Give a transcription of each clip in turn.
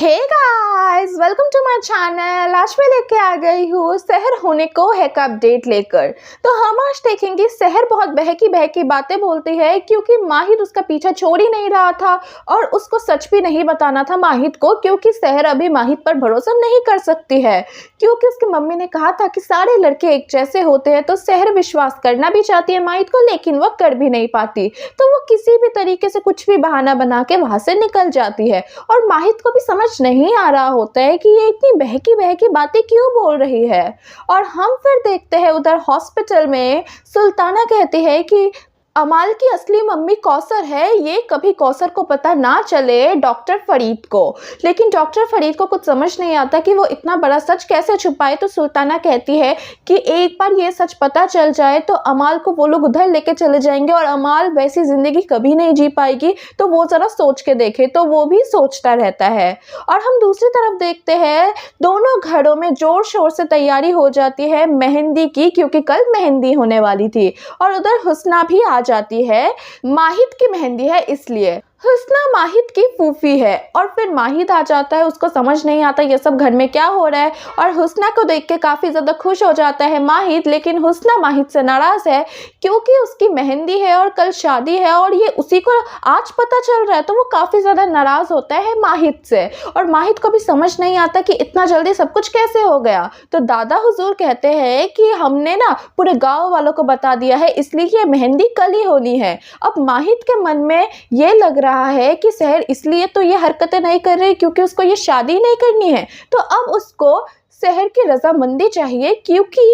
Hey guys, welcome to my channel. आज मैं लेके आ गई हूँ सहर होने को एक अपडेट लेकर। तो हम आज देखेंगे सहर बहुत बहकी बहकी बातें बोलती है क्योंकि माहिद उसका पीछा छोड़ ही नहीं रहा था और उसको सच भी नहीं बताना था माहिद को, क्योंकि सहर अभी माहिद पर भरोसा नहीं कर सकती है क्योंकि उसकी मम्मी ने कहा था कि सारे लड़के एक जैसे होते हैं। तो सहर विश्वास करना भी चाहती है माहिद को, लेकिन वो कर भी नहीं पाती। तो वो किसी भी तरीके से कुछ भी बहाना बना के वहां से निकल जाती है और माहिद को भी समझ नहीं आ रहा होता है कि ये इतनी बहकी बहकी बातें क्यों बोल रही है। और हम फिर देखते हैं उधर हॉस्पिटल में सुल्ताना कहती है कि अमाल की असली मम्मी कौसर है, ये कभी कौसर को पता ना चले डॉक्टर फरीद को। लेकिन डॉक्टर फरीद को कुछ समझ नहीं आता कि वो इतना बड़ा सच कैसे छुपाए। तो सुल्ताना कहती है कि एक बार ये सच पता चल जाए तो अमाल को वो लोग उधर लेके चले जाएंगे और अमाल वैसी जिंदगी कभी नहीं जी पाएगी। तो वो जरा सोच के देखे। तो वो भी सोचता रहता है। और हम दूसरी तरफ देखते हैं दोनों घरों में जोर शोर से तैयारी हो जाती है मेहंदी की, क्योंकि कल मेहंदी होने वाली थी। और उधर हुस्ना भी आ जाती है, माहिद की मेहंदी है इसलिए। हुस्ना माहिद की फूफी है और फिर माहिद आ जाता है। उसको समझ नहीं आता ये सब घर में क्या हो रहा है और हुस्ना को देख के काफ़ी ज़्यादा खुश हो जाता है माहिद। लेकिन हुस्ना माहिद से नाराज़ है क्योंकि उसकी मेहंदी है और कल शादी है और ये उसी को आज पता चल रहा है। तो वो काफ़ी ज़्यादा नाराज़ होता है माहिद से और माहिद को भी समझ नहीं आता कि इतना जल्दी सब कुछ कैसे हो गया। तो दादा हुजूर कहते हैं कि हमने ना पूरे गाँव वालों को बता दिया है, इसलिए ये मेहंदी कल ही होनी है। अब माहिद के मन में ये लग रहा है कि सहर इसलिए तो ये हरकतें नहीं कर रही क्योंकि उसको ये शादी नहीं करनी है। तो अब उसको सहर की रजामंदी चाहिए क्योंकि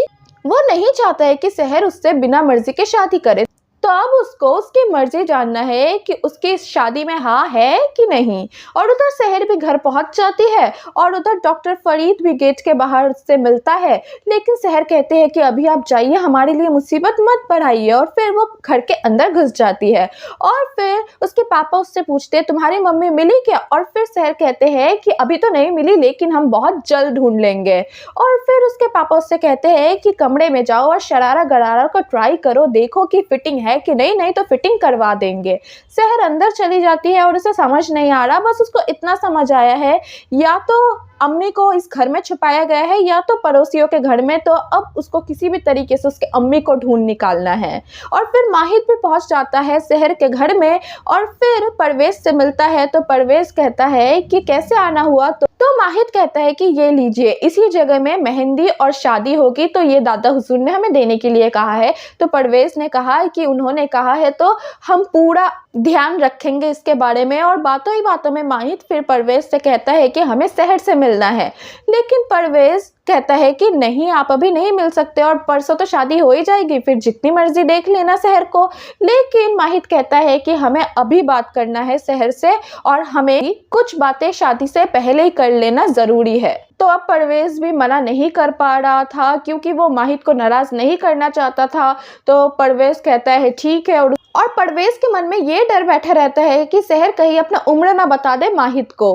वो नहीं चाहता है कि सहर उससे बिना मर्जी के शादी करे। तो अब उसको उसकी मर्जी जानना है कि उसकी इस शादी में हाँ है कि नहीं। और उधर सहर भी घर पहुंच जाती है और उधर डॉक्टर फरीद भी गेट के बाहर उससे मिलता है। लेकिन सहर कहते हैं कि अभी आप जाइए, हमारे लिए मुसीबत मत बढ़ाइए। और फिर वो घर के अंदर घुस जाती है और फिर उसके पापा उससे पूछते हैं तुम्हारी मम्मी मिली क्या। और फिर सहर कहते हैं कि अभी तो नहीं मिली, लेकिन हम बहुत जल्द ढूंढ लेंगे। और फिर उसके पापा उससे कहते हैं कि कमरे में जाओ और शरारा गरारा को ट्राई करो, देखो कि फिटिंग है कि नहीं तो फिटिंग करवा देंगे। सहर अंदर चली जाती है और उसे समझ नहीं आ रहा, बस उसको इतना समझ आया है या तो अम्मी को इस घर में छुपाया गया है या तो पड़ोसियों के घर में। तो अब उसको किसी भी तरीके से उसके अम्मी को ढूंढ निकालना है। और फिर माहिद भी पहुंच जाता है सहर के घर में और फिर परवेज से मिलता है। तो परवेज कहता है कि कैसे आना हुआ। तो माहिद कहता है कि ये लीजिए, इसी जगह में मेहंदी और शादी होगी, तो ये दादा हुजूर ने हमें देने के लिए कहा है। तो परवेज ने कहा कि उन्होंने कहा है तो हम पूरा ध्यान रखेंगे इसके बारे में। और बातों ही बातों में माहिद फिर परवेज से कहता है कि हमें सहर से मिलना है। लेकिन परवेज कहता है कि नहीं, आप अभी नहीं मिल सकते और परसों तो शादी हो ही जाएगी, फिर जितनी मर्जी देख लेना सहर को। लेकिन माहिद कहता है कि हमें अभी बात करना है सहर से और हमें कुछ बातें शादी से पहले ही कर लेना ज़रूरी है। तो अब परवेज भी मना नहीं कर पा रहा था क्योंकि वो माहिद को नाराज़ नहीं करना चाहता था। तो परवेज कहता है ठीक है। और परवेज के मन में ये डर बैठा रहता है कि सहर कहीं अपना उम्र ना बता दे माहिद को।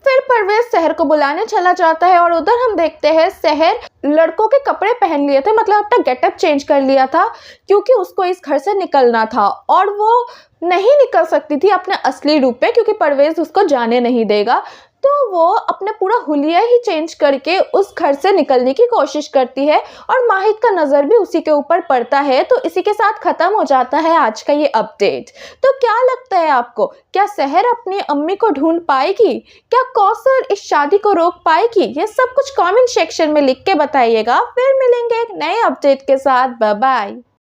फिर परवेज सहर को बुलाने चला जाता है और उधर हम देखते हैं सहर लड़कों के कपड़े पहन लिए थे, मतलब अपना गेटअप चेंज कर लिया था क्योंकि उसको इस घर से निकलना था और वो नहीं निकल सकती थी अपने असली रूप में क्योंकि परवेज उसको जाने नहीं देगा। तो वो अपना पूरा हुलिया ही चेंज करके उस घर से निकलने की कोशिश करती है और माहिद का नज़र भी उसी के ऊपर पड़ता है। तो इसी के साथ ख़त्म हो जाता है आज का ये अपडेट। तो क्या लगता है आपको, क्या सहर अपनी अम्मी को ढूंढ पाएगी? क्या कौसर इस शादी को रोक पाएगी? ये सब कुछ कमेंट सेक्शन में लिख के बताइएगा। फिर मिलेंगे एक नए अपडेट के साथ। Bye bye.